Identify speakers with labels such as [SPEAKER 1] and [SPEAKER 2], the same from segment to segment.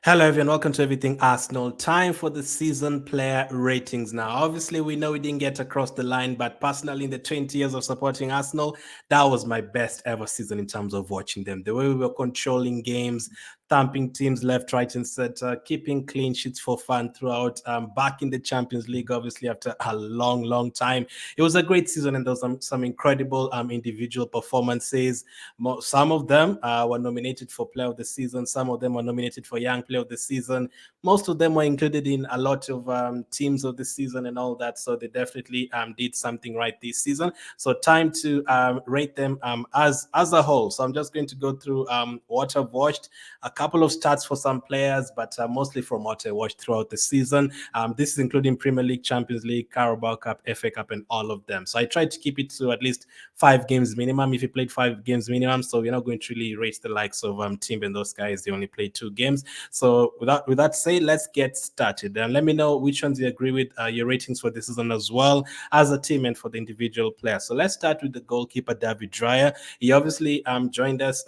[SPEAKER 1] Hello, everyone. Welcome to Everything Arsenal. Time for the season player ratings now. Obviously, we know we didn't get across the line, but personally, in the 20 years of supporting Arsenal, that was my best ever season in terms of watching them. The way we were controlling games, thumping teams left, right, and center, keeping clean sheets for fun throughout. Back in the Champions League, obviously, after a long, long time. It was a great season, and there was some incredible individual performances. Some of them were nominated for Player of the Season. Some of them were nominated for Young Player of the Season. Most of them were included in a lot of teams of the season and all that. So they definitely did something right this season. So time to rate them as a whole. So I'm just going to go through what I've watched, a couple of stats for some players, but mostly from what I watched throughout the season. This is including Premier League, Champions League, Carabao Cup, FA Cup, and all of them. So I tried to keep it to at least 5 games minimum. If you played 5 games minimum, so you're not going to really rate the likes of Tim and those guys. They only played 2 games. So with that said, let's get started. And let me know which ones you agree with, your ratings for this season as well as a team and for the individual players. So let's start with the goalkeeper, David Raya. He obviously joined us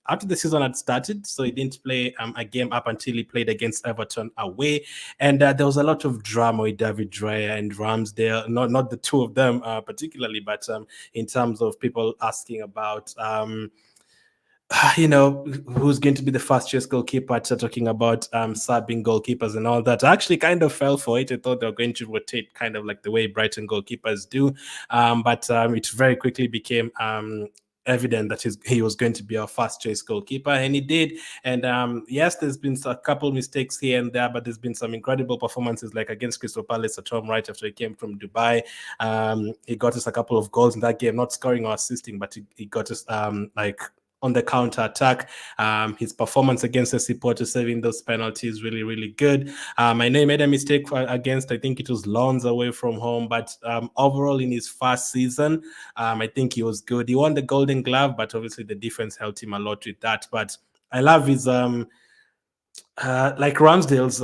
[SPEAKER 1] after the season had started, so he didn't play a game up until he played against Everton away, and there was a lot of drama with David Raya and Ramsdale. Not the two of them particularly, but in terms of people asking about. Who's going to be the first choice goalkeeper, talking about subbing goalkeepers and all that. I actually kind of fell for it. I thought they were going to rotate kind of like the way Brighton goalkeepers do. But it very quickly became evident that he was going to be our first choice goalkeeper, and he did. And yes, there's been a couple mistakes here and there, but there's been some incredible performances, like against Crystal Palace at home right after he came from Dubai. He got us a couple of goals in that game, not scoring or assisting, but he got us like on the counter attack. His performance against the supporter saving those penalties really, really good. I know he made a mistake against, I think it was Lons away from home, but overall in his first season, I think he was good. He won the Golden Glove, but obviously the defense helped him a lot with that. But I love his like Ramsdale's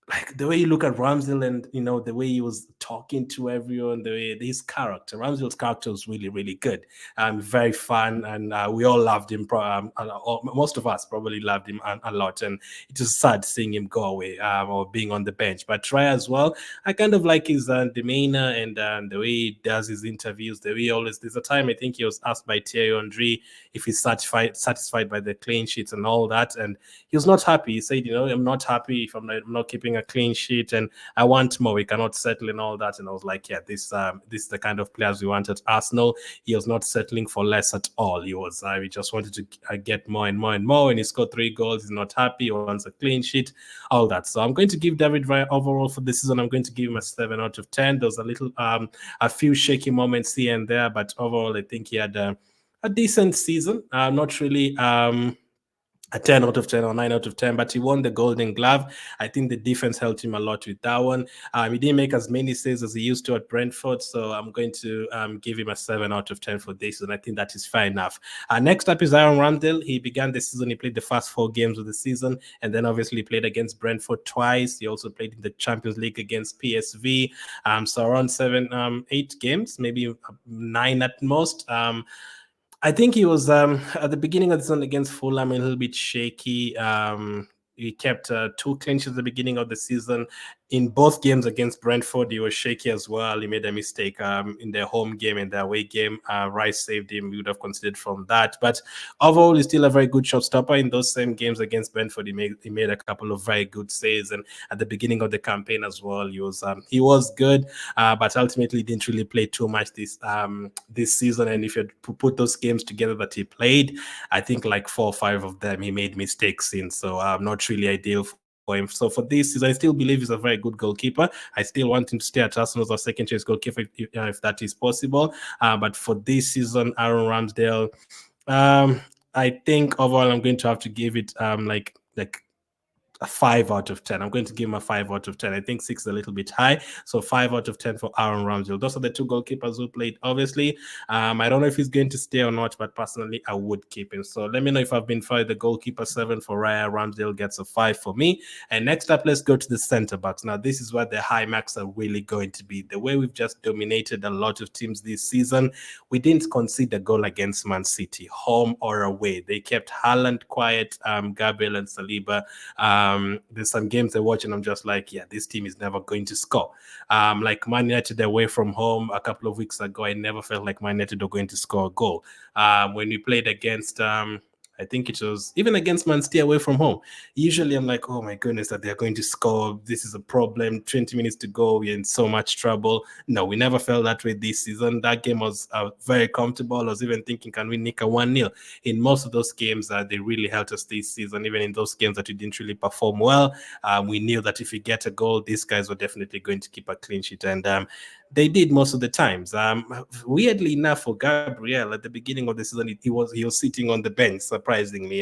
[SPEAKER 1] like the way you look at Ramsdale, and the way he was talking to everyone, the way his character, Ramsdale's character was really, really good. Very fun, and we all loved him. Most of us probably loved him a lot, and it was sad seeing him go away or being on the bench. But Try as well, I kind of like his demeanor and the way he does his interviews. The way he always. There's a time I think he was asked by Thierry Henry if he's satisfied by the clean sheets and all that, and he was not happy. He said, I'm not happy if I'm not keeping a clean sheet, and I want more. We cannot settle and all that. And I was like, yeah, this is the kind of players we want at Arsenal. He was not settling for less at all. He just wanted to get more and more and more. And he scored 3 goals. He's not happy. He wants a clean sheet, all that. So I'm going to give David Raya overall for this season. I'm going to give him a 7 out of 10. There's a few shaky moments here and there, but overall, I think he had a decent season. Not really. A 10 out of 10 or 9 out of 10, but he won the Golden Glove. I think the defense helped him a lot with that one. He didn't make as many saves as he used to at Brentford, so I'm going to give him a 7 out of 10 for this, and I think that is fair enough. Next up is Aaron Ramsdale. He began the season, he played the first 4 games of the season, and then obviously played against Brentford twice. He also played in the Champions League against PSV. So around 8 games, maybe 9 at most. I think he was at the beginning of the season against Fulham a little bit shaky. He kept 2 clinches at the beginning of the season. In both games against Brentford, he was shaky as well. He made a mistake in their home game and their away game. Rice saved him. We would have considered from that. But overall, he's still a very good shotstopper. In those same games against Brentford, he made a couple of very good saves. And at the beginning of the campaign as well, he was good. But ultimately, he didn't really play too much this season. And if you put those games together that he played, I think like 4 or 5 of them he made mistakes in. So not really ideal for him. So for this season, I still believe he's a very good goalkeeper. I still want him to stay at Arsenal as our second choice goalkeeper if that is possible. But for this season, Aaron Ramsdale, I think overall I'm going to have to give it like a 5 out of 10. I'm going to give him a 5 out of 10. I think 6 is a little bit high. So 5 out of 10 for Aaron Ramsdale. Those are the two goalkeepers who played, obviously. I don't know if he's going to stay or not, but personally, I would keep him. So let me know if I've been fired. The goalkeeper 7 for Raya. Ramsdale gets a 5 for me. And next up, let's go to the centre backs. Now, this is where the high marks are really going to be. The way we've just dominated a lot of teams this season, we didn't concede a goal against Man City, home or away. They kept Haaland quiet, Gabriel and Saliba. There's some games I watch and I'm just like, yeah, this team is never going to score. Like Man United away from home a couple of weeks ago, I never felt like Man United were going to score a goal. When we played against I think it was even against Man City away from home. Usually I'm like, oh my goodness, that they're going to score. This is a problem. 20 minutes to go. We're in so much trouble. No, we never felt that way this season. That game was very comfortable. I was even thinking, can we nick a 1-0? In most of those games, they really helped us this season. Even in those games that we didn't really perform well, we knew that if we get a goal, these guys were definitely going to keep a clean sheet. And they did most of the times. Weirdly enough, for Gabriel, at the beginning of the season, he was sitting on the bench. Surprisingly,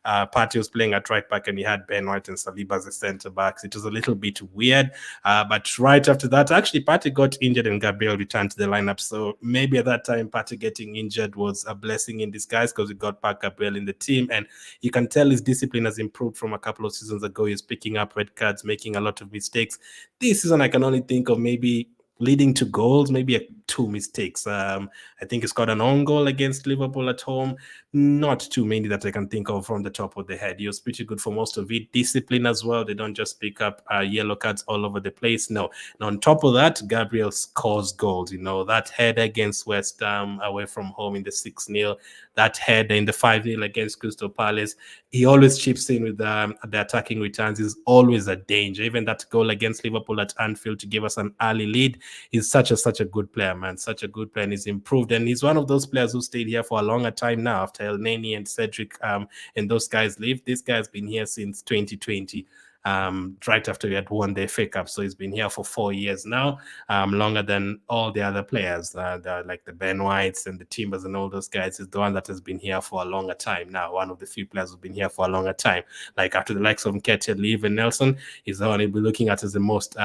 [SPEAKER 1] Partey was playing at right back, and he had Ben White and Saliba as the centre backs. It was a little bit weird, but right after that, actually, Partey got injured, and Gabriel returned to the lineup. So maybe at that time, Partey getting injured was a blessing in disguise because we got back Gabriel in the team, and you can tell his discipline has improved from a couple of seasons ago. He's picking up red cards, making a lot of mistakes. This season, I can only think of maybe leading to goals, maybe 2 mistakes. I think he scored an own goal against Liverpool at home. Not too many that I can think of from the top of the head. He was pretty good for most of it. Discipline as well. They don't just pick up yellow cards all over the place. No. And on top of that, Gabriel scores goals. That header against West Ham away from home in the 6-0, that header in the 5-0 against Crystal Palace. He always chips in with the attacking returns. He's always a danger. Even that goal against Liverpool at Anfield to give us an early lead. He's such a good player, man. Such a good player, and he's improved. And he's one of those players who stayed here for a longer time now after El Neni and Cedric and those guys leave. This guy's been here since 2020. Right after we had won the FA Cup. So he's been here for 4 years now, longer than all the other players, like the Ben Whites and the Timbers and all those guys. Is the one that has been here for a longer time now. One of the few players who've been here for a longer time. Like after the likes of Nketiah, Lee, and Nelson, he's the one he'll be looking at as the most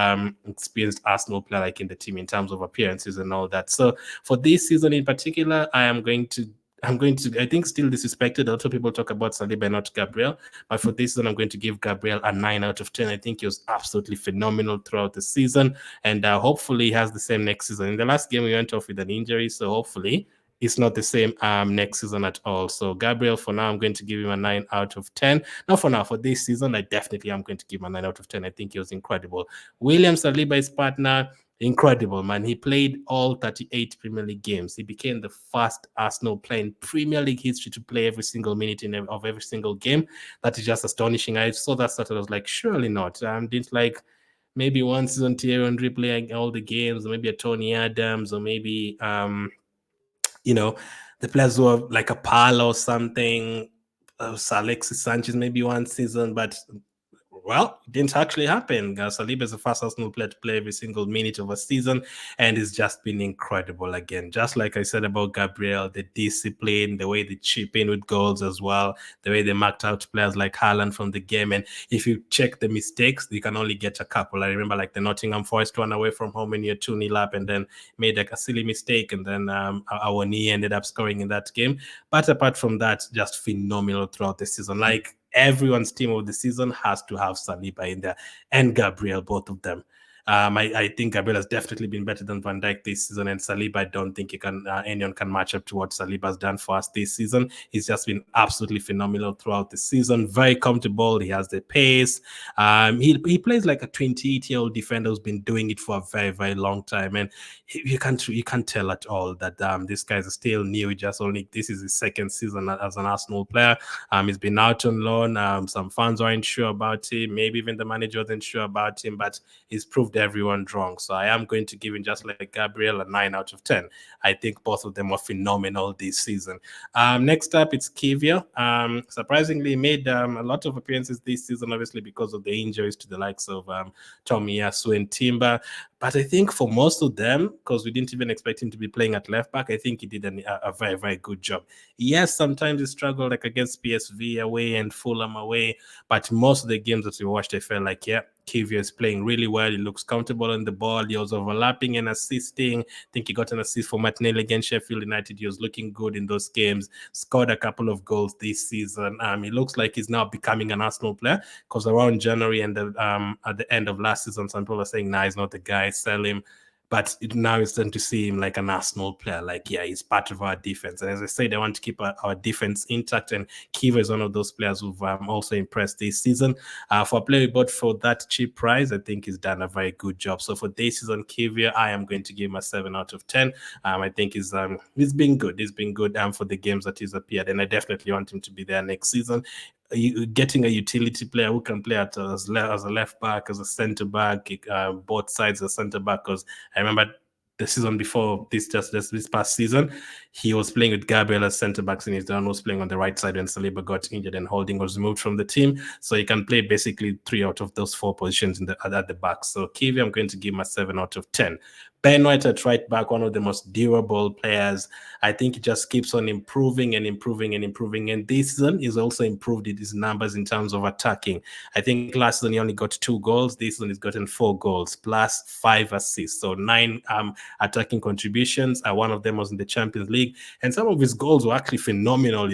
[SPEAKER 1] experienced Arsenal player, like in the team in terms of appearances and all that. So for this season in particular, I think still disrespected. A lot of people talk about Saliba, not Gabriel. But for this season, I'm going to give Gabriel a 9 out of 10. I think he was absolutely phenomenal throughout the season. And hopefully he has the same next season. In the last game, we went off with an injury. So hopefully it's not the same next season at all. So Gabriel, for now, I'm going to give him a 9 out of 10. Not for now. For this season, I definitely am going to give him a 9 out of 10. I think he was incredible. William Saliba, his partner, incredible, man. He played all 38 Premier League games. He became the first Arsenal player in Premier League history to play every single minute of every single game. That is just astonishing. I saw that started. I was like, surely not. Didn't like maybe one season Thierry Henry playing all the games, or maybe a Tony Adams, or maybe the players who are like a Pala or something, Sir Alexis Sanchez maybe one season, but well, it didn't actually happen. Saliba is the first Arsenal player to play every single minute of a season, and it's just been incredible again. Just like I said about Gabriel, the discipline, the way they chip in with goals as well, the way they marked out players like Haaland from the game. And if you check the mistakes, you can only get a couple. I remember like the Nottingham Forest one away from home when you're 2-0 up and then made like a silly mistake, and then our knee ended up scoring in that game. But apart from that, just phenomenal throughout the season. Like, everyone's team of the season has to have Saliba in there and Gabriel, both of them. I think Gabriel has definitely been better than Van Dijk this season, and Saliba, I don't think anyone can match up to what Saliba has done for us this season. He's just been absolutely phenomenal throughout the season. Very comfortable. He has the pace. He plays like a 28-year-old defender who's been doing it for a very, very long time, and you can't tell at all that this guy is still new. This is his second season as an Arsenal player. He's been out on loan. Some fans aren't sure about him. Maybe even the manager wasn't sure about him, but he's proved everyone wrong. So I am going to give him, just like Gabriel, a 9 out of 10. I think both of them are phenomenal this season. Next up, it's Kivia. Surprisingly, made a lot of appearances this season, obviously because of the injuries to the likes of Tomiyasu and Timber. But I think for most of them, because we didn't even expect him to be playing at left back, I think he did a very, very good job. Yes, sometimes he struggled, like against PSV away and Fulham away, but most of the games that we watched, I felt like, yeah, Kivia is playing really well. He looks comfortable on the ball. He was overlapping and assisting. I think he got an assist for Martinelli against Sheffield United. He was looking good in those games. Scored a couple of goals this season. He looks like he's now becoming an Arsenal player, because around January and at the end of last season, some people are saying, nah, he's not the guy, sell him. But now it's starting to see him like an Arsenal player. Like, yeah, he's part of our defense. And as I said, I want to keep our defense intact. And Kiva is one of those players who've also impressed this season. For a player we bought for that cheap price, I think he's done a very good job. So for this season, Kiva, I am going to give him a 7 out of 10. I think he's been good. He's been good for the games that he's appeared. And I definitely want him to be there next season. Getting a utility player who can play as a left back, as a centre back, both sides as centre back. Because I remember the season before this past season, he was playing with Gabriel as centre backs, and he's was playing on the right side when Saliba got injured and Holding was removed from the team. So he can play basically 3 out of those 4 positions at the back. So Kiwi, I'm going to give him a 7 out of 10. Ben White at right back, one of the most durable players. I think he just keeps on improving and improving and improving. And this season, he's also improved his numbers in terms of attacking. I think last season he only got 2 goals. This season he's gotten 4 goals plus 5 assists. So 9 attacking contributions. One of them was in the Champions League. And some of his goals were actually phenomenal,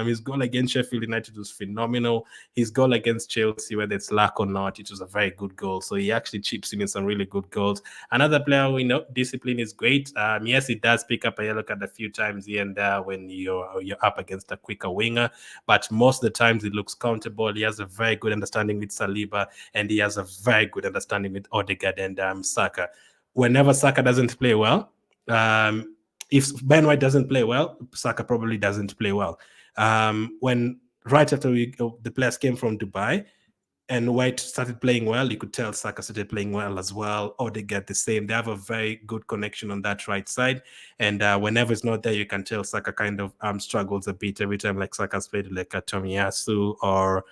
[SPEAKER 1] His goal against Sheffield United was phenomenal. His goal against Chelsea, whether it's luck or not, it was a very good goal. So he actually chips in some really good goals. Another player we know, discipline is great. Yes, he does pick up a yellow card a few times here and there when you're up against a quicker winger, but most of the times he looks comfortable. He has a very good understanding with Saliba, and he has a very good understanding with Odegaard and Saka. Whenever Saka doesn't play well, if Ben White doesn't play well, Saka probably doesn't play well. When right after the players came from Dubai, and White started playing well, you could tell Saka started playing well as well. Odegaard the same. They have a very good connection on that right side. And whenever it's not there, you can tell Saka kind of struggles a bit every time, like Saka's played like a Tomiyasu or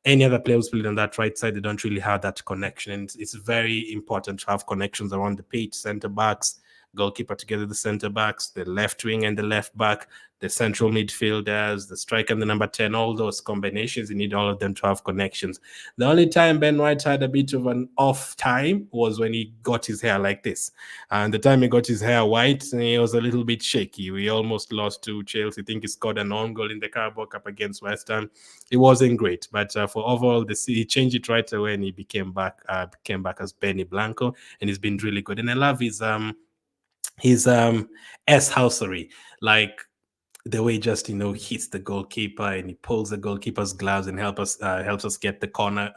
[SPEAKER 1] any other players playing on that right side. They don't really have that connection. And it's very important to have connections around the pitch, centre backs, goalkeeper together, the centre backs, the left wing and the left back, the central midfielders, the striker and the number 10, all those combinations, you need all of them to have connections. The only time Ben White had a bit of an off time was when he got his hair like this. And the time he got his hair white, he was a little bit shaky. We almost lost to Chelsea. I think he scored an own goal in the Carabao Cup against West Ham. It wasn't great, but for overall, he changed it right away and he came back as Benny Blanco, and he's been really good. And I love his S-housery, like the way he just hits the goalkeeper and he pulls the goalkeeper's gloves and helps us get the corner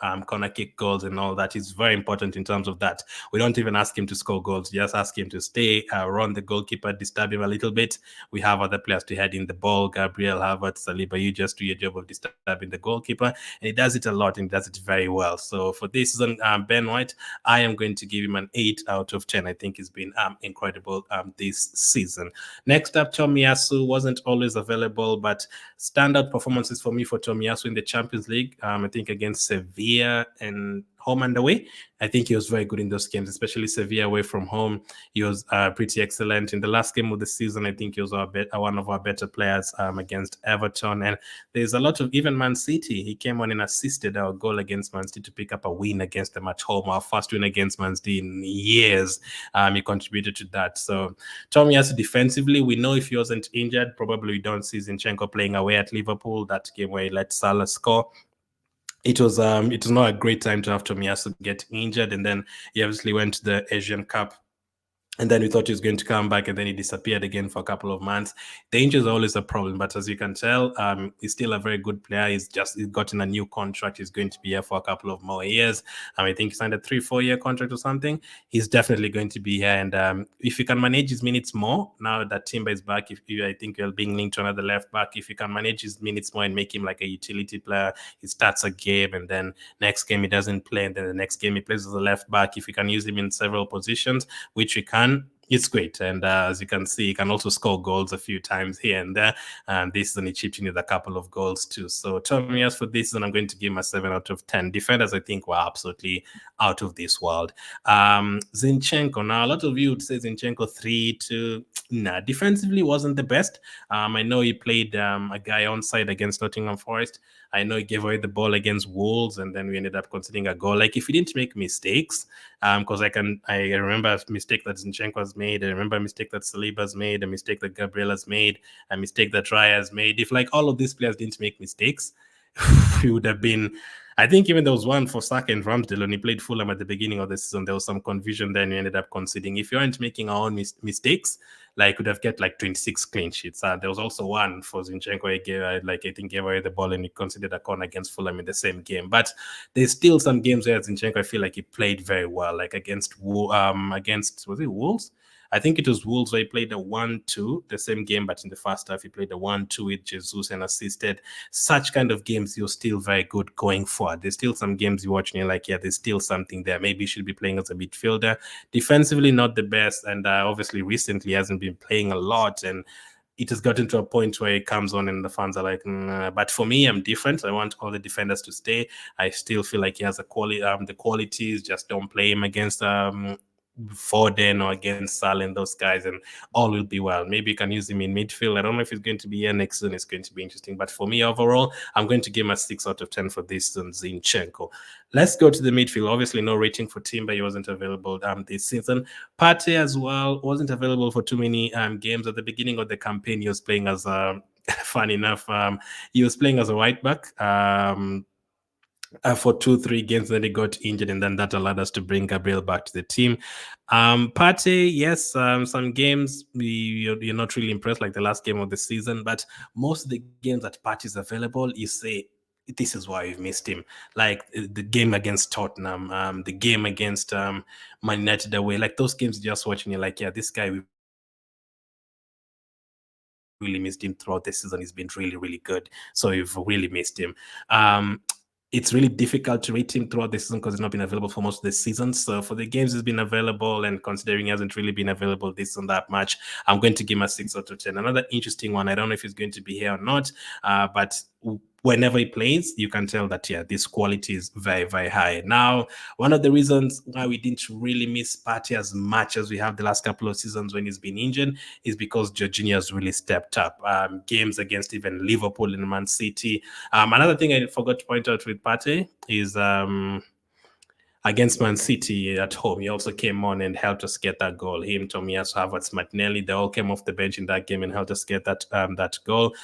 [SPEAKER 1] kick goals and all that. Is very important in terms of that. We don't even ask him to score goals, just ask him to stay, run the goalkeeper, disturb him a little bit. We have other players to head in the ball, Gabriel, Havertz, Saliba. You just do your job of disturbing the goalkeeper, and he does it a lot and he does it very well. So for this season, Ben White, I am going to give him an 8 out of 10. I think he's been incredible this season. Next up, Tomiyasu wasn't always available, but standout performances for me for Tomiyasu in the Champions League. I think against Sevilla and home and away. I think he was very good in those games, especially Sevilla away from home. He was pretty excellent. In the last game of the season, I think he was one of our better players against Everton. And there's a lot of, even Man City, he came on and assisted our goal against Man City to pick up a win against them at home, our first win against Man City in years. He contributed to that. So Tomiyasu defensively, we know if he wasn't injured, probably we don't see Zinchenko playing away at Liverpool, that game where he let Salah score. It was not a great time to have Tomiyasu get injured, and then he obviously went to the Asian Cup And then we thought he was going to come back, and then he disappeared again for a couple of months. The injuries are always a problem, but as you can tell, he's still a very good player. He's gotten a new contract. He's going to be here for a couple of more years. I think he signed a 3-4 year contract or something. He's definitely going to be here, and if you can manage his minutes more now that Timber is back, I think you're being linked to another left back. If you can manage his minutes more and make him like a utility player, he starts a game, and then next game he doesn't play, and then the next game he plays as a left back. If you can use him in several positions, which we can, it's great. And as you can see, he can also score goals a few times here and there. And this season, he chipped in with a couple of goals too. So, Tommy, as for this season, I'm going to give him a 7 out of 10. Defenders, I think, were absolutely out of this world. Zinchenko. Now, a lot of you would say Zinchenko 3-2. Nah, defensively wasn't the best. I know he played a guy onside against Nottingham Forest. I know he gave away the ball against Wolves, and then we ended up conceding a goal. Like, if he didn't make mistakes, because I remember a mistake that Zinchenko has made, I remember a mistake that Saliba has made, a mistake that GABRIEL has made, a mistake that Raya has made. If like all of these players didn't make mistakes, we would have been. I think even there was one for Saka and Ramsdale when he played Fulham at the beginning of the season. There was some confusion there, and we ended up conceding. If you aren't making our own mistakes, like, would have get like 26 clean sheets. There was also one for Zinchenko. He gave, I think, gave away the ball and he considered a corner against Fulham in the same game. But there's still some games where Zinchenko, I feel like he played very well, like against was it Wolves? I think it was Wolves where he played a 1-2, the same game, but in the first half, he played a 1-2 with Jesus and assisted. Such kind of games, you're still very good going forward. There's still some games you watch and you're like, yeah, there's still something there. Maybe he should be playing as a midfielder. Defensively, not the best. And obviously, recently, he hasn't been playing a lot. And it has gotten to a point where it comes on and the fans are like, but for me, I'm different. I want all the defenders to stay. I still feel like he has the qualities, just don't play him against Foden or against Salah and those guys, and all will be well. Maybe you can use him in midfield. I don't know if he's going to be here next season. It's going to be interesting. But for me, overall, I'm going to give him a 6 out of 10 for this season, Zinchenko. Let's go to the midfield. Obviously, no rating for Timber. He wasn't available this season. Partey as well wasn't available for too many games. At the beginning of the campaign, he was playing as fun enough, he was playing as a right back. For 2-3 games, then he got injured, and then that allowed us to bring Gabriel back to the team. Partey, yes, some games you're not really impressed, like the last game of the season, but most of the games that Partey is available, you say, this is why we've missed him. Like the game against Tottenham, the game against Man United away, like those games you're just watching, you're like, yeah, this guy, we really missed him throughout the season. He's been really, really good. So we've really missed him. It's really difficult to rate him throughout the season because he's not been available for most of the season. So for the games he's been available, and considering he hasn't really been available this and that much, I'm going to give him a 6 out of 10. Another interesting one, I don't know if he's going to be here or not, but whenever he plays, you can tell that, yeah, this quality is very, very high. Now, one of the reasons why we didn't really miss Partey as much as we have the last couple of seasons when he's been injured is because Jorginho has really stepped up. Games against even Liverpool and Man City. Another thing I forgot to point out with Partey is against Man City at home, he also came on and helped us get that goal. Him, Tomiyasu, Havertz, Martinelli, they all came off the bench in that game and helped us get that goal.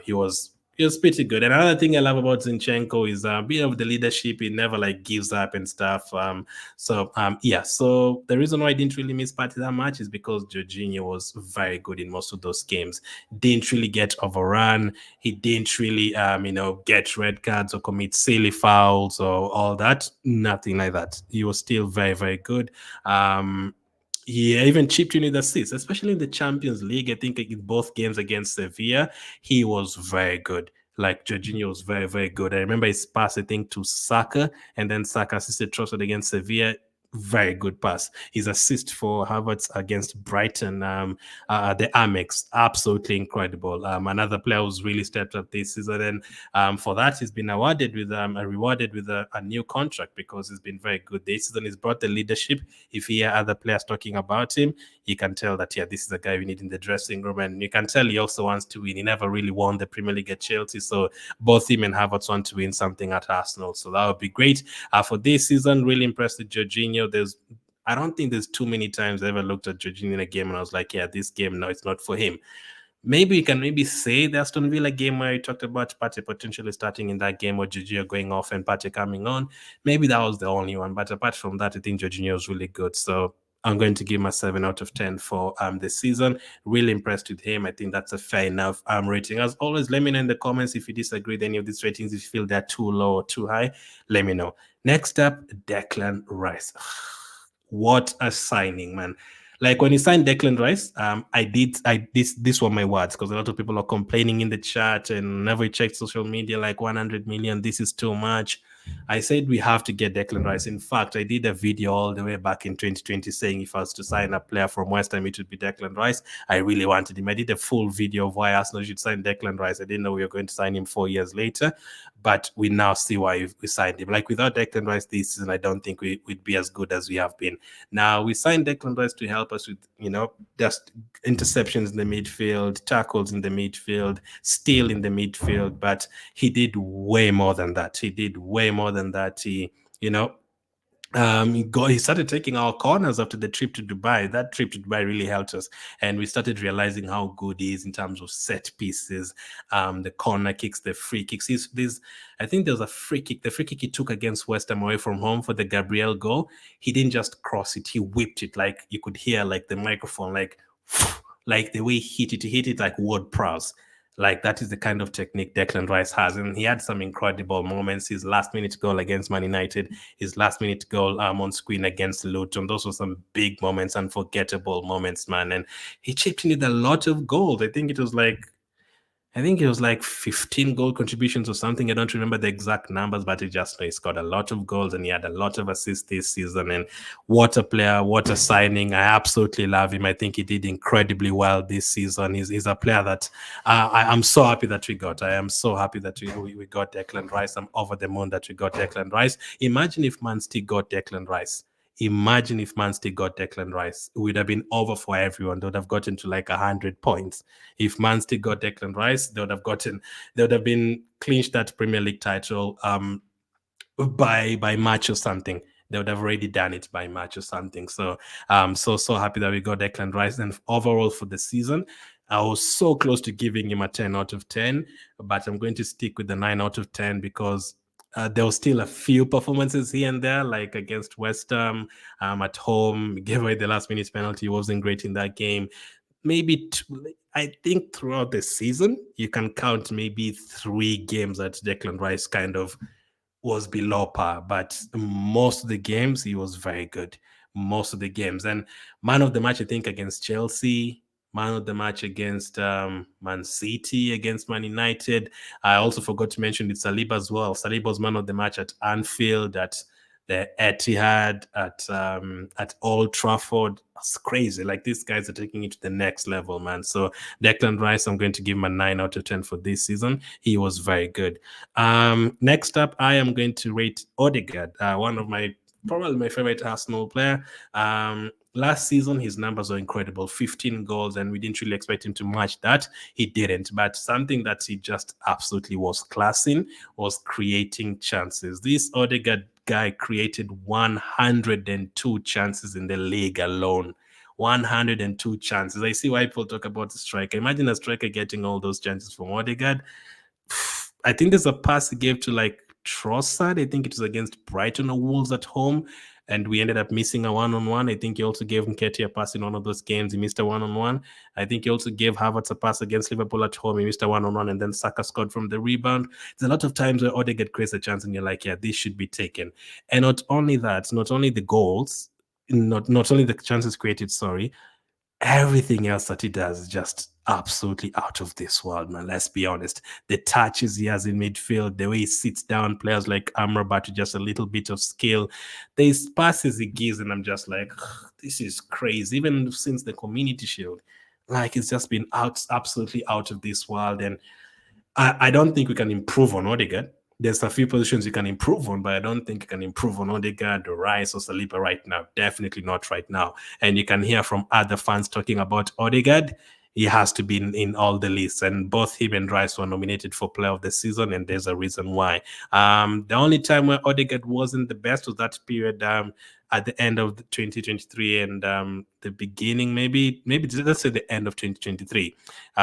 [SPEAKER 1] He was pretty good. And another thing I love about Zinchenko is a bit of the leadership. He never like gives up and stuff. So the reason why I didn't really miss Partey that much is because Jorginho was very good in most of those games. Didn't really get overrun. He didn't really get red cards or commit silly fouls or all that. Nothing like that. He was still very, very good. He even chipped in with assists, especially in the Champions League. I think in both games against Sevilla, he was very good. Like Jorginho was very, very good. I remember his pass, I think, to Saka, and then Saka assisted Trossard against Sevilla. Very good pass. His assist for Havertz against Brighton, the Amex, absolutely incredible. Another player who's really stepped up this season, and for that he's been rewarded with a new contract because he's been very good this season. He's brought the leadership. If you hear other players talking about him, you can tell that, yeah, this is a guy we need in the dressing room, and you can tell he also wants to win. He never really won the Premier League at Chelsea, so both him and Havertz want to win something at Arsenal, so that would be great. For this season, really impressed with Jorginho. I don't think there's too many times I ever looked at Jorginho in a game and I was like, yeah, this game, no, it's not for him. Maybe you can say the Aston Villa game where you talked about Partey potentially starting in that game, or Jorginho going off and Partey coming on. Maybe that was the only one. But apart from that, I think Jorginho was really good. So I'm going to give him a 7 out of 10 for this season. Really impressed with him. I think that's a fair enough rating. As always, let me know in the comments if you disagree with any of these ratings, if you feel they're too low or too high. Let me know. Next up, Declan Rice. What a signing, man. Like when he signed Declan Rice, these were my words, because a lot of people are complaining in the chat, and whenever you check social media, like 100 million, this is too much. I said we have to get Declan Rice. In fact, I did a video all the way back in 2020 saying if I was to sign a player from West Ham, it would be Declan Rice. I really wanted him. I did a full video of why Arsenal should sign Declan Rice. I didn't know we were going to sign him 4 years later, but we now see why we signed him. Like without Declan Rice this season, I don't think we'd be as good as we have been. Now we signed Declan Rice to help us with, just interceptions in the midfield, tackles in the midfield, steal in the midfield, but he did way more than that. He started taking our corners after the trip to Dubai. That trip to Dubai really helped us, and we started realizing how good he is in terms of set pieces, the corner kicks, the free kicks. I think there was a free kick. The free kick he took against West Ham away from home for the Gabriel goal. He didn't just cross it; he whipped it. Like you could hear, like the microphone, like the way he hit it like Ward-Prowse. Like that is the kind of technique Declan Rice has, and he had some incredible moments. His last-minute goal against Man United, his last-minute goal on screen against Luton. Those were some big moments, unforgettable moments, man. And he chipped in with a lot of goals. I think it was like 15 goal contributions or something. I don't remember the exact numbers, but he scored a lot of goals and he had a lot of assists this season. And what a player, what a signing. I absolutely love him. I think he did incredibly well this season. He's a player that I'm so happy that we got. I am so happy that we got Declan Rice. I'm over the moon that we got Declan Rice. Imagine if Man City got Declan Rice. Imagine if Man City got Declan Rice. It would have been over for everyone. They would have gotten to like 100 points. If Man City got Declan Rice, they would have been clinched that Premier League title by March or something. They would have already done it by March or something. So so happy that we got Declan Rice. And overall for the season, I was so close to giving him a 10 out of 10, but I'm going to stick with the 9 out of 10 because there was still a few performances here and there, like against West Ham at home. Gave away the last-minute penalty. He wasn't great in that game. I think throughout the season, you can count maybe 3 games that Declan Rice kind of was below par, but most of the games he was very good. Most of the games. And man of the match, I think, against Chelsea, man of the match against Man City, against Man United. I also forgot to mention it's Saliba as well. Saliba was man of the match at Anfield, at the Etihad, at Old Trafford. It's crazy. Like these guys are taking it to the next level, man. So Declan Rice, I'm going to give him a 9 out of 10 for this season. He was very good. Next up, I am going to rate Odegaard, one of probably my favorite Arsenal player. Last season, his numbers were incredible, 15 goals, and we didn't really expect him to match that. He didn't, but something that he just absolutely was class in was creating chances. This Odegaard guy created 102 chances in the league alone. 102 chances. I see why people talk about the striker. Imagine a striker getting all those chances from Odegaard. I think there's a pass he gave to like Trossard. I think it was against Brighton or Wolves at home, and we ended up missing a one-on-one. I think he also gave Nketiah a pass in one of those games. He missed a one-on-one. I think he also gave Havertz a pass against Liverpool at home. He missed a one-on-one, and then Saka scored from the rebound. There's a lot of times where Odegaard creates a chance, and you're like, yeah, this should be taken. And not only that, not only the goals, not only the chances created, sorry, everything else that he does is just absolutely out of this world, man. Let's be honest. The touches he has in midfield, the way he sits down players like Amrabat with just a little bit of skill, there's passes he gives, and I'm just like, this is crazy. Even since the Community Shield, like it's just been absolutely out of this world. And I don't think we can improve on Odegaard. There's a few positions you can improve on, but I don't think you can improve on Odegaard or Rice or Saliba right now. Definitely not right now. And you can hear from other fans talking about Odegaard. He has to be in all the lists, and both him and Rice were nominated for Player of the Season, and there's a reason why. The only time where Odegaard wasn't the best was that period at the end of the 2023 and the beginning, maybe let's say the end of 2023,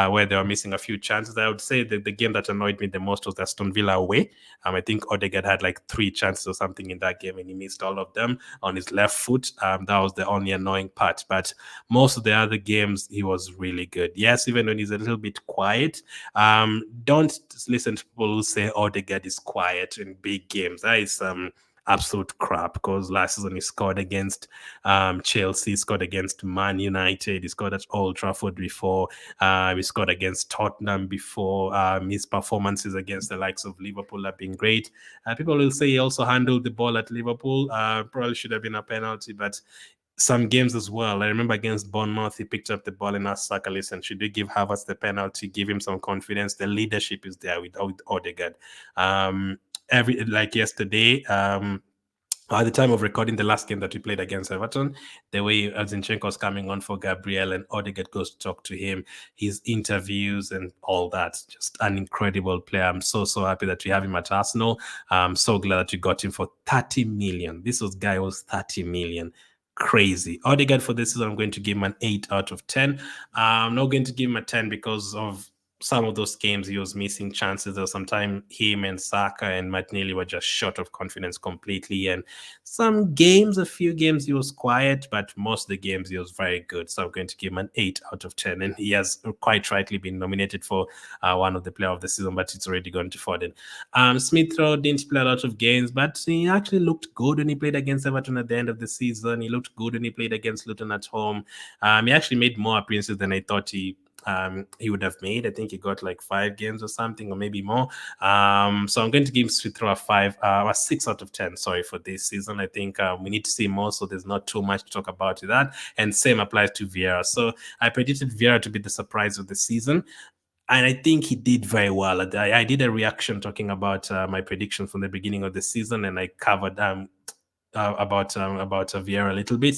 [SPEAKER 1] where they were missing a few chances. I would say that the game that annoyed me the most was Aston Villa away. I think Odegaard had like 3 chances or something in that game, and he missed all of them on his left foot. That was the only annoying part. But most of the other games, he was really good. Yes, even when he's a little bit quiet. Don't listen to people who say Odegaard is quiet in big games. That is absolute crap, because last season he scored against Chelsea, scored against Man United, he scored at Old Trafford before, he scored against Tottenham before. His performances against the likes of Liverpool have been great. People will say he also handled the ball at Liverpool. Probably should have been a penalty, but some games as well. I remember against Bournemouth, he picked up the ball and asked Saka, listen, should we give Havertz the penalty, give him some confidence? The leadership is there with Odegaard. Like yesterday, at the time of recording the last game that we played against Everton, the way Zinchenko's coming on for Gabriel and Odegaard goes to talk to him, his interviews and all that, just an incredible player. I'm so happy that we have him at Arsenal. I'm so glad that we got him for 30 million. This guy was 30 million. Crazy. Odegaard for this season, I'm going to give him an 8 out of 10. I'm not going to give him a 10 because of some of those games he was missing chances. There was some time him and Saka and Martinelli were just short of confidence completely. And a few games he was quiet, but most of the games he was very good. So I'm going to give him an 8 out of 10. And he has quite rightly been nominated for one of the player of the season, but it's already gone to Foden. Smith Rowe didn't play a lot of games, but he actually looked good when he played against Everton at the end of the season. He looked good when he played against Luton at home. He actually made more appearances than I thought he would have made. I think he got like 5 games or something, or maybe more. So I'm going to give Smith Rowe a 6 out of 10. Sorry, for this season. I think we need to see more, so there's not too much to talk about with that. And same applies to Vieira. So I predicted Vieira to be the surprise of the season. And I think he did very well. I did a reaction talking about my prediction from the beginning of the season, and I covered about Vieira a little bit.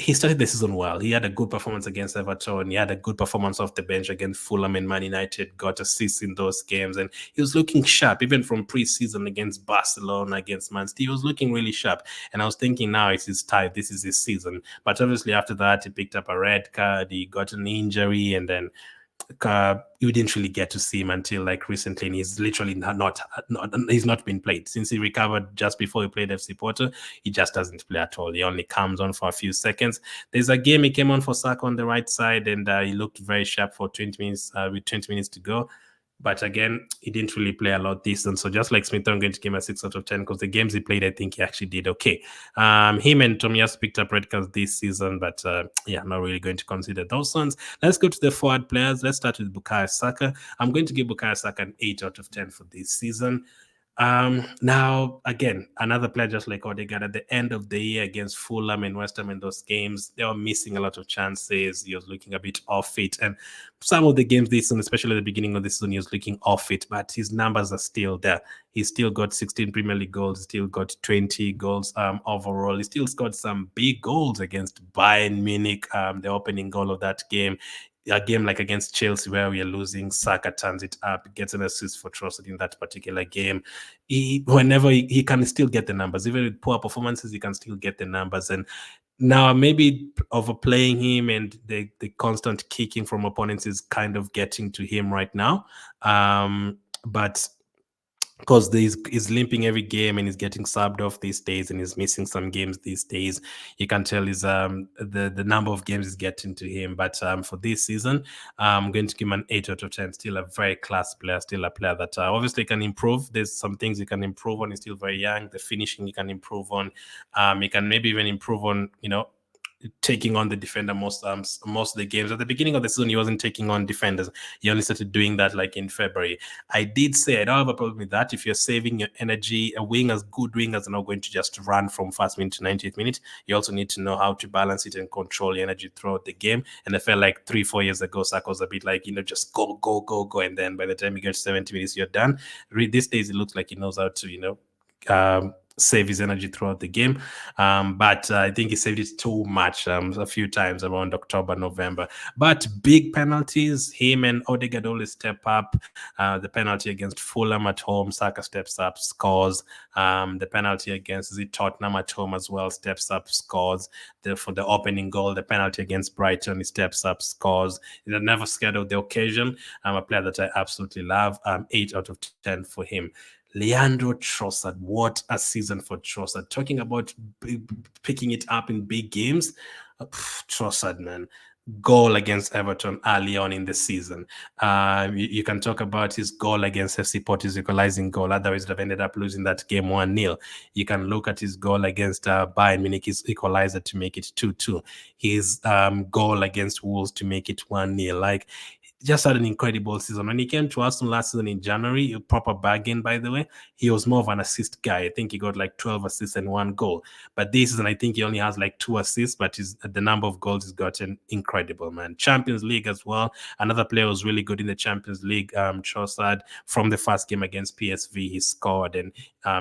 [SPEAKER 1] He started the season well. He had a good performance against Everton. He had a good performance off the bench against Fulham and Man United, got assists in those games. And he was looking sharp, even from pre-season against Barcelona, against Man City. He was looking really sharp. And I was thinking, now it's his time. This is his season. But obviously after that, he picked up a red card. He got an injury, and then you didn't really get to see him until like recently, and he's literally he's not been played since he recovered just before he played FC Porto. He just doesn't play at all. He only comes on for a few seconds. There's a game he came on for Saka on the right side, and he looked very sharp for 20 minutes with 20 minutes to go. But again, he didn't really play a lot this season. So just like Smith, I'm going to give him a 6 out of 10 because the games he played, I think he actually did okay. Him and Tomiyasu picked up red cards this season, but yeah, I'm not really going to consider those ones. Let's go to the forward players. Let's start with Bukayo Saka. I'm going to give Bukayo Saka an 8 out of 10 for this season. Now, again, another player just like Odegaard at the end of the year against Fulham and West Ham in those games, they were missing a lot of chances. He was looking a bit off it. And some of the games this season, especially at the beginning of this season, he was looking off it, but his numbers are still there. He still got 16 Premier League goals, still got 20 goals overall. He still scored some big goals against Bayern Munich, the opening goal of that game. A game like against Chelsea where we are losing, Saka turns it up, gets an assist for Trossard in that particular game. Whenever he can still get the numbers, even with poor performances, he can still get the numbers. And now maybe overplaying him and the constant kicking from opponents is kind of getting to him right now. But because he's limping every game and he's getting subbed off these days and he's missing some games these days. You can tell is the number of games is getting to him. But for this season, I'm going to give him an 8 out of 10. Still a very class player, still a player that obviously can improve. There's some things he can improve on. He's still very young. The finishing he can improve on. He can maybe even improve on, taking on the defender most of the games. At the beginning of the season, he wasn't taking on defenders. He only started doing that like in February. I did say I don't have a problem with that. If you're saving your energy, good wingers are not going to just run from first minute to 90th minute. You also need to know how to balance it and control your energy throughout the game. And I felt like 3-4 years ago, Saka was a bit like, just go, and then by the time you get 70 minutes, you're done. These days, it looks like he knows how to, save his energy throughout the game. But I think he saved it too much a few times around October, November. But big penalties, him and Odegaard always step up. The penalty against Fulham at home, Saka steps up, scores. The penalty against Tottenham at home as well, steps up, scores. For the opening goal, the penalty against Brighton, he steps up, scores. He's never scared of the occasion. A player that I absolutely love. 8 out of 10 for him. Leandro Trossard, what a season for Trossard. Talking about picking it up in big games, Trossard, man. Goal against Everton early on in the season. You can talk about his goal against FC Porto, his equalizing goal. Otherwise, they've ended up losing that game 1-0. You can look at his goal against Bayern Munich, his equalizer to make it 2-2. His goal against Wolves to make it 1-0. Like, just had an incredible season. When he came to Arsenal last season in January, a proper bargain, by the way, he was more of an assist guy. I think he got like 12 assists and 1 goal. But this season, I think he only has like 2 assists, but the number of goals he's gotten, incredible, man. Champions League as well. Another player was really good in the Champions League, Trossard. From the first game against PSV, he scored, and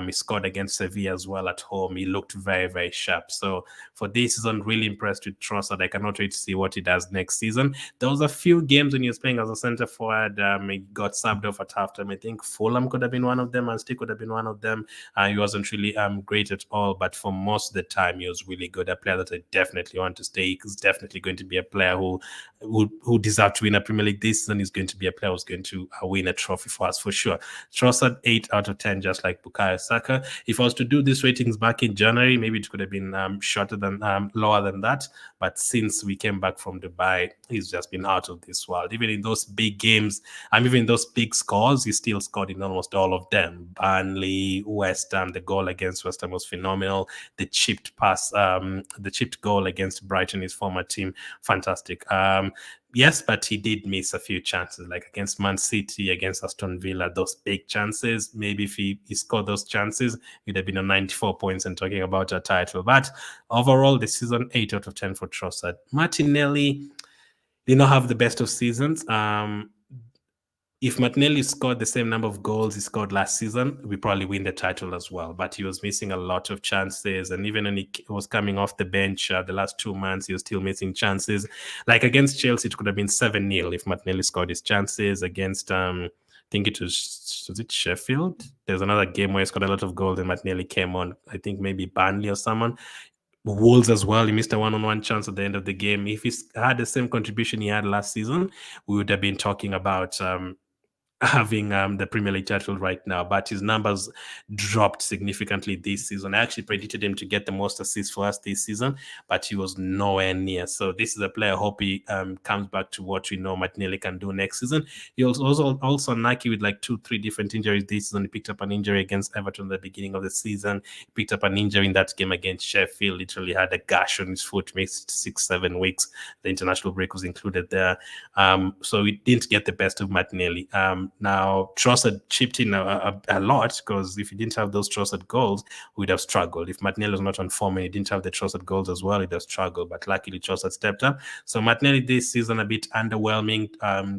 [SPEAKER 1] he scored against Sevilla as well at home. He looked very, very sharp. So for this season, really impressed with Trossard. I cannot wait to see what he does next season. There was a few games when he was playing as a centre forward. He got subbed off at halftime. I think Fulham could have been one of them, and Stick could have been one of them. He wasn't really great at all, but for most of the time, he was really good. A player that I definitely want to stay. He's definitely going to be a player who deserves to win a Premier League this season. He's going to be a player who's going to win a trophy for us for sure. Trossard, 8 out of 10, just like Bukayo Saka. If I was to do these ratings back in January, maybe it could have been lower than that. But since we came back from Dubai, he's just been out of this world. Even in those big games, even those big scores, he still scored in almost all of them. Burnley, West Ham, the goal against West Ham was phenomenal. The chipped pass, the chipped goal against Brighton, his former team, fantastic. Yes, but he did miss a few chances, like against Man City, against Aston Villa, those big chances. Maybe if he scored those chances, he'd have been on 94 points and talking about a title. But overall, the season, 8 out of 10 for Trossard. Martinelli did not have the best of seasons. If Martinelli scored the same number of goals he scored last season, we probably win the title as well. But he was missing a lot of chances. And even when he was coming off the bench the last 2 months, he was still missing chances. Like against Chelsea, it could have been 7-0 if Martinelli scored his chances. Against, I think it was it Sheffield? There's another game where he scored a lot of goals and Martinelli came on. I think maybe Burnley or someone. Wolves as well. He missed a one-on-one chance at the end of the game. If he had the same contribution he had last season, we would have been talking about having the Premier League title right now, but his numbers dropped significantly this season. I actually predicted him to get the most assists for us this season, but he was nowhere near. So this is a player I hope he comes back to what we know Martinelli can do next season. He was also unlucky with like 2-3 different injuries this season. He picked up an injury against Everton at the beginning of the season. He picked up an injury in that game against Sheffield. Literally had a gash on his foot, missed 6-7 weeks. The international break was included there. So we didn't get the best of Martinelli. Now, Trossard chipped in a lot, because if he didn't have those Trossard goals, we'd have struggled. If Martinelli was not on form and he didn't have the Trossard goals as well, he'd have struggled. But luckily, Trossard stepped up. So Martinelli this season a bit underwhelming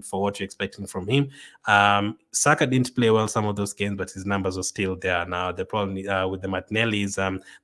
[SPEAKER 1] for what you're expecting from him. Saka didn't play well some of those games, but his numbers are still there. Now, the problem with the Martinellis,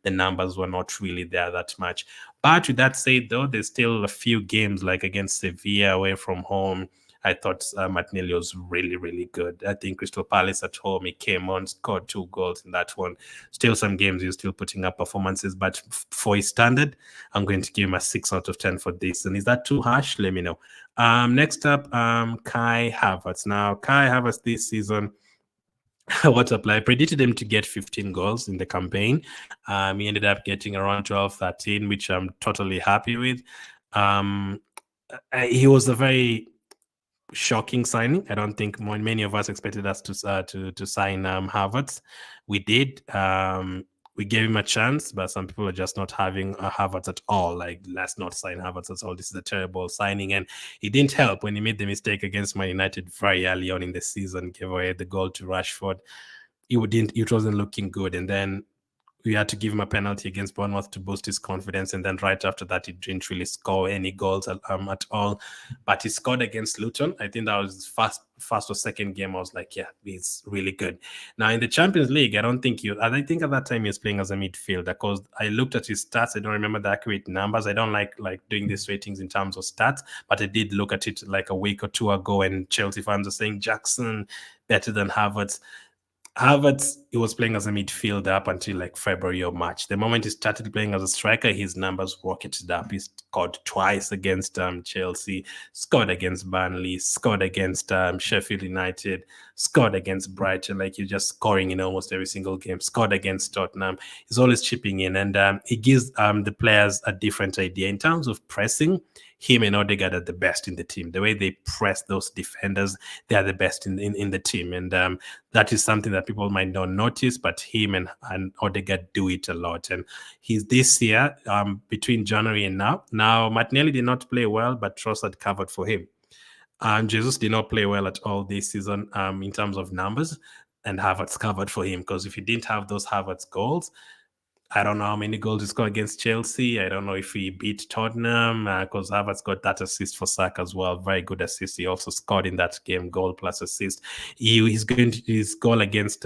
[SPEAKER 1] the numbers were not really there that much. But with that said, though, there's still a few games like against Sevilla away from home. I thought Martinelli was really, really good. I think Crystal Palace at home, he came on, scored 2 goals in that one. Still some games he's still putting up performances, but for his standard, I'm going to give him a 6 out of 10 for this. And is that too harsh? Let me know. Next up, Kai Havertz. Now, Kai Havertz this season, what a play. I predicted him to get 15 goals in the campaign. He ended up getting around 12, 13, which I'm totally happy with. He was a very shocking signing. I don't think many of us expected us to sign Havertz. We did. We gave him a chance, but some people are just not having Havertz at all. Like, let's not sign Havertz at all. This is a terrible signing. And it didn't help when he made the mistake against Man United very early on in the season, gave away the goal to Rashford. It wasn't looking good. And then we had to give him a penalty against Bournemouth to boost his confidence, and then right after that, he didn't really score any goals at all. But he scored against Luton. I think that was his first or second game. I was like, yeah, he's really good. Now in the Champions League, I don't think I think at that time he was playing as a midfielder, because I looked at his stats. I don't remember the accurate numbers. I don't like doing these ratings in terms of stats, but I did look at it like a week or two ago, and Chelsea fans are saying Jackson better than Havertz. Havertz, he was playing as a midfielder up until like February or March. The moment he started playing as a striker, his numbers rocketed up. He scored twice against Chelsea, scored against Burnley, scored against Sheffield United, scored against Brighton. Like, he's just scoring in almost every single game. Scored against Tottenham. He's always chipping in, and he gives the players a different idea in terms of pressing. Him and Odegaard are the best in the team. The way they press those defenders, they are the best in the team. And that is something that people might not notice, but him and Odegaard do it a lot. And he's this year, between January and now Martinelli did not play well, but Trossard covered for him. Jesus did not play well at all this season in terms of numbers, and Havertz covered for him, because if he didn't have those Havertz goals, I don't know how many goals he scored against Chelsea. I don't know if he beat Tottenham, because Havertz got that assist for Saka as well. Very good assist. He also scored in that game, goal plus assist. His goal against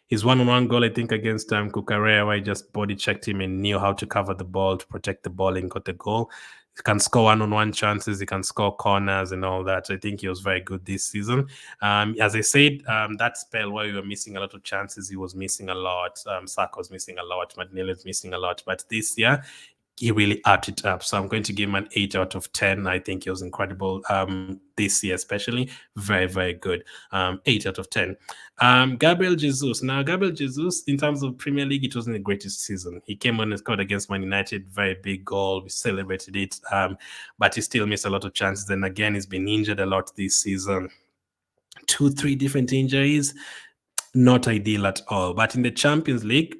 [SPEAKER 1] his one-on-one goal, I think, against Cucurella, where he just body checked him and knew how to cover the ball, to protect the ball, and got the goal. He can score one-on-one chances. He can score corners and all that. I think he was very good this season. As I said, that spell where we were missing a lot of chances, he was missing a lot. Saka was missing a lot. Martinelli was missing a lot. But this year, he really upped it up. So I'm going to give him an 8 out of 10. I think he was incredible this year, especially. Very, very good. 8 out of 10. Gabriel Jesus. Now, Gabriel Jesus, in terms of Premier League, it wasn't the greatest season. He came on and scored against Man United. Very big goal. We celebrated it. But he still missed a lot of chances. And again, he's been injured a lot this season. 2-3 different injuries. Not ideal at all. But in the Champions League,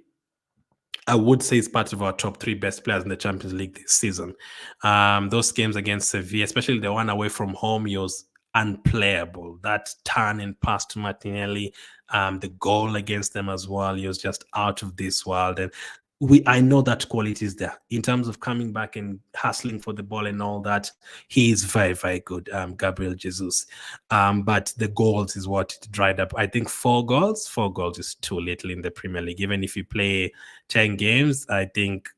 [SPEAKER 1] I would say it's part of our top 3 best players in the Champions League this season. Those games against Sevilla, especially the one away from home, he was unplayable. That turn and pass to Martinelli, the goal against them as well, he was just out of this world. And I know that quality is there in terms of coming back and hustling for the ball and all that. He is very, very good, Gabriel Jesus. But the goals is what it dried up. I think 4 goals is too little in the Premier League. Even if you play 10 games, I think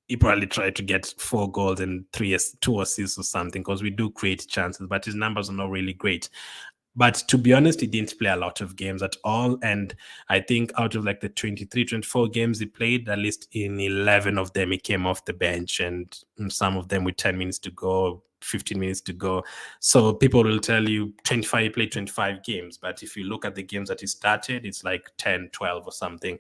[SPEAKER 1] he probably tried to get 4 goals and 2 assists or something, because we do create chances, but his numbers are not really great. But to be honest, he didn't play a lot of games at all. And I think out of like the 23, 24 games he played, at least in 11 of them, he came off the bench, and some of them with 10 minutes to go, 15 minutes to go. So people will tell you he played 25 games. But if you look at the games that he started, it's like 10, 12 or something.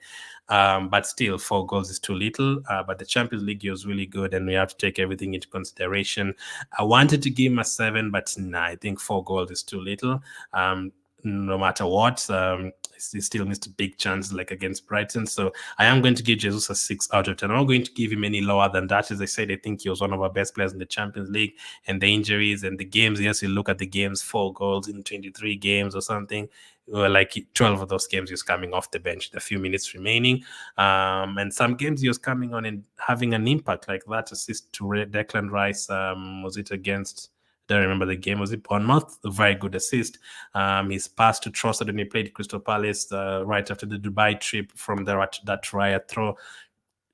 [SPEAKER 1] But still, 4 goals is too little. But the Champions League, he was really good, and we have to take everything into consideration. I wanted to give him a 7, but I think 4 goals is too little. No matter what, he still missed a big chance, like against Brighton. So I am going to give Jesus a 6 out of 10. I'm not going to give him any lower than that. As I said, I think he was one of our best players in the Champions League, and the injuries and the games. Yes, you look at the games, 4 goals in 23 games or something. Like 12 of those games, he was coming off the bench, the few minutes remaining. And some games he was coming on and having an impact, like that assist to Declan Rice. Was it against... I don't remember the game. Was it Bournemouth? A very good assist. His pass to Trossard when he played Crystal Palace right after the Dubai trip from that Raya throw.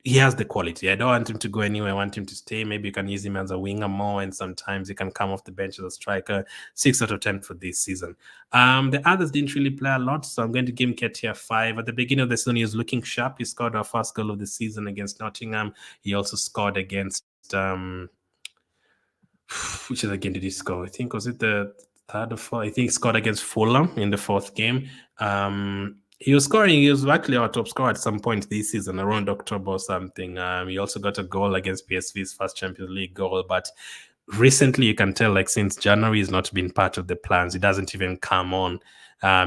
[SPEAKER 1] He has the quality. I don't want him to go anywhere. I want him to stay. Maybe you can use him as a winger more, and sometimes he can come off the bench as a striker. 6 out of 10 for this season. The others didn't really play a lot, so I'm going to give Nketiah 5. At the beginning of the season, he was looking sharp. He scored our first goal of the season against Nottingham. He also scored against... which other game did he score? I think, was it the 3rd or 4th? I think he scored against Fulham in the 4th game. He was scoring. He was actually our top scorer at some point this season, around October or something. He also got a goal against PSV's first Champions League goal. But recently, you can tell, like, since January, he's not been part of the plans. He doesn't even come on,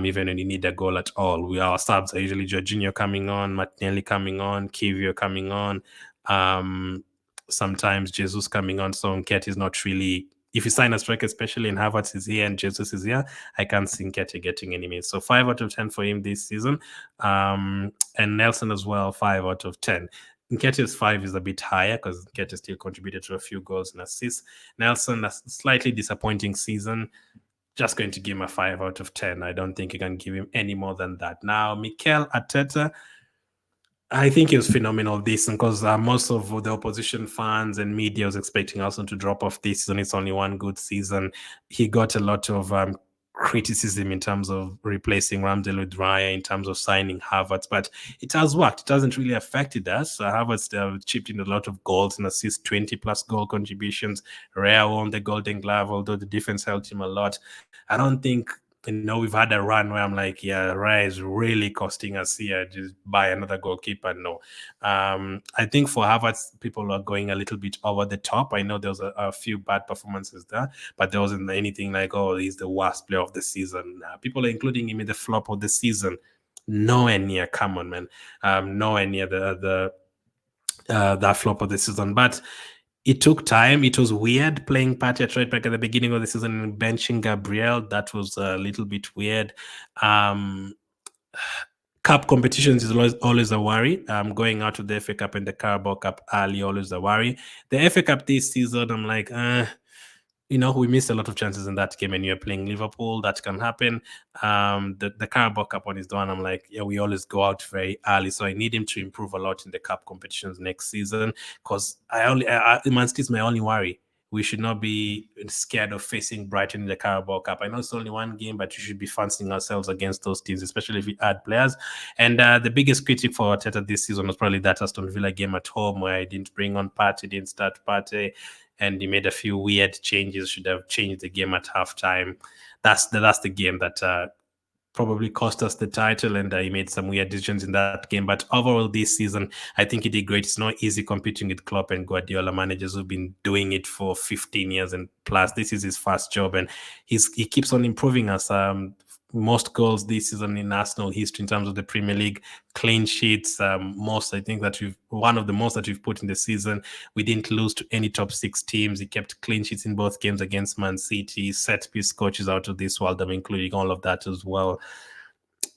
[SPEAKER 1] even when you need a goal at all. Our subs are usually Jorginho coming on, Martinelli coming on, Kivio coming on. Sometimes Jesus coming on, so Nketiah is not really if you sign a striker, especially in Havertz is here and Jesus is here, I can't see Nketiah getting any minutes. So 5 out of 10 for him this season. And Nelson as well, 5 out of 10. Nketiah's 5 is a bit higher because Nketiah still contributed to a few goals and assists. Nelson, a slightly disappointing season. Just going to give him a 5 out of 10. I don't think you can give him any more than that. Now, Mikel Arteta, I think he was phenomenal this season because most of the opposition fans and media was expecting Arsenal to drop off this season. It's only one good season. He got a lot of criticism in terms of replacing Ramsdale with Raya, in terms of signing Havertz, but it has worked. It hasn't really affected us. Havertz chipped in a lot of goals and assists, 20 plus goal contributions. Raya won the Golden Glove, although the defense helped him a lot. I don't think, we've had a run where I'm like, yeah, Raya is really costing us here. Just buy another goalkeeper. No. I think for Havertz, people are going a little bit over the top. I know there was a few bad performances there, but there wasn't anything like, oh, he's the worst player of the season. People are including him in the flop of the season. Nowhere near. Come on, man. Nowhere near that flop of the season. But it took time. It was weird playing Partey at right back at the beginning of the season and benching Gabriel. That was a little bit weird. Cup competitions is always a worry. Going out to the FA Cup and the Carabao Cup early, always a worry. The FA Cup this season, I'm like, we missed a lot of chances in that game, and you're playing Liverpool. That can happen. The Carabao Cup one is the one I'm like, yeah, we always go out very early, so I need him to improve a lot in the cup competitions next season because Man City is my only worry. We should not be scared of facing Brighton in the Carabao Cup. I know it's only one game, but we should be fancying ourselves against those teams, especially if we add players. And the biggest critic for Arteta this season was probably that Aston Villa game at home where I didn't bring on Partey, didn't start Partey, and he made a few weird changes. Should have changed the game at halftime. That's the game that probably cost us the title, and he made some weird decisions in that game. But overall, this season, I think he did great. It's not easy competing with Klopp and Guardiola, managers who've been doing it for 15 years and plus. This is his first job, and he keeps on improving us. Most goals this season in Arsenal history in terms of the Premier League, clean sheets, most, I think that one of the most that we've put in the season. We didn't lose to any top 6 teams. He kept clean sheets in both games against Man City, set piece coaches out of this world, including all of that as well.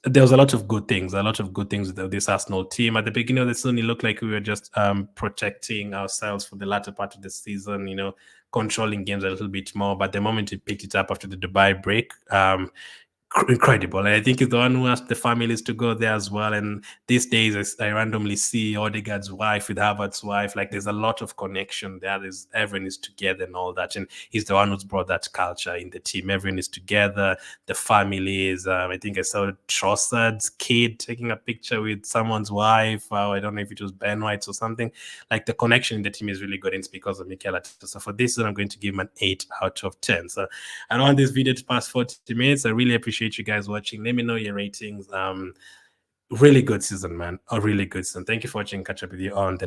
[SPEAKER 1] There was a lot of good things with this Arsenal team. At the beginning of the season, it looked like we were just protecting ourselves for the latter part of the season, controlling games a little bit more. But the moment we picked it up after the Dubai break, incredible. And I think he's the one who asked the families to go there as well. And these days, I randomly see Odegaard's wife with Havertz's wife. Like, there's a lot of connection there. Everyone is together and all that. And he's the one who's brought that culture in the team. Everyone is together. The families. I think I saw Trossard's kid taking a picture with someone's wife. I don't know if it was Ben White's or something. Like, the connection in the team is really good. And it's because of Mikel Arteta. So for this, I'm going to give him an 8 out of 10. So I don't want this video to pass 40 minutes. I really appreciate you guys watching. Let me know your ratings. Really good season, man. A really good season. Thank you for watching. Catch up with you on the